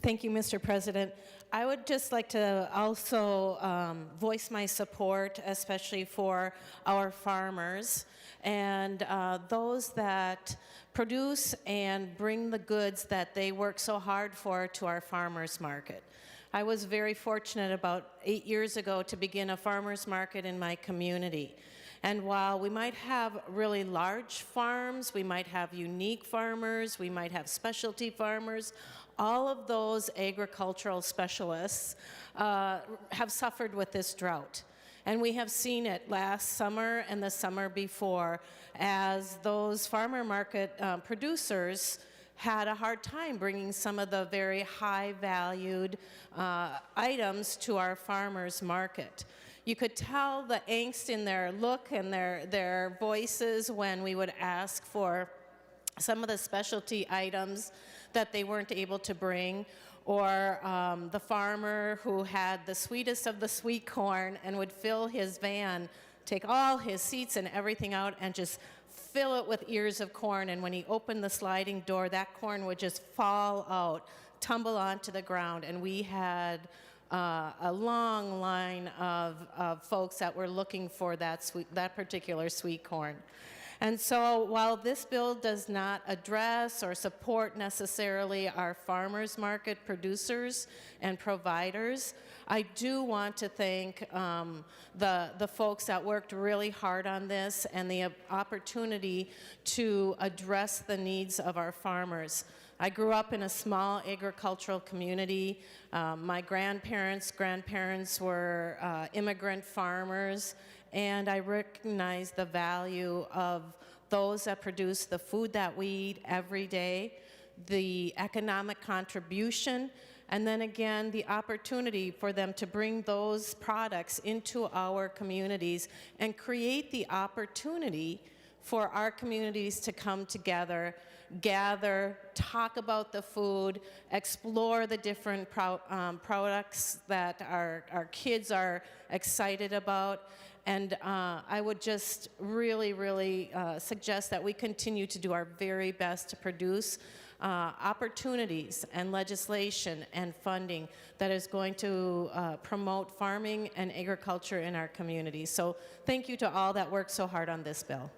Thank you, Mr. President. I would just like to also voice my support, especially for our farmers and those that produce and bring the goods that they work so hard for to our farmers market. I was very fortunate about 8 years ago to begin a farmers market in my community. And while we might have really large farms, we might have unique farmers, we might have specialty farmers, all of those agricultural specialists have suffered with this drought. And we have seen it last summer and the summer before as those farmer market producers had a hard time bringing some of the very high valued items to our farmers market. You could tell the angst in their look and their voices when we would ask for some of the specialty items that they weren't able to bring, or the farmer who had the sweetest of the sweet corn and would fill his van, take all his seats and everything out and just fill it with ears of corn, and when he opened the sliding door, that corn would just fall out, tumble onto the ground, and we had a long line of folks that were looking for that particular sweet corn. And so while this bill does not address or support necessarily our farmers market producers and providers, I do want to thank the folks that worked really hard on this and the opportunity to address the needs of our farmers. I grew up in a small agricultural community. My grandparents were immigrant farmers, and I recognize the value of those that produce the food that we eat every day, the economic contribution, and then again, the opportunity for them to bring those products into our communities and create the opportunity for our communities to come together, gather, talk about the food, explore the different products that our kids are excited about. And I would just really suggest that we continue to do our very best to produce opportunities and legislation and funding that is going to promote farming and agriculture in our communities. So thank you to all that worked so hard on this bill.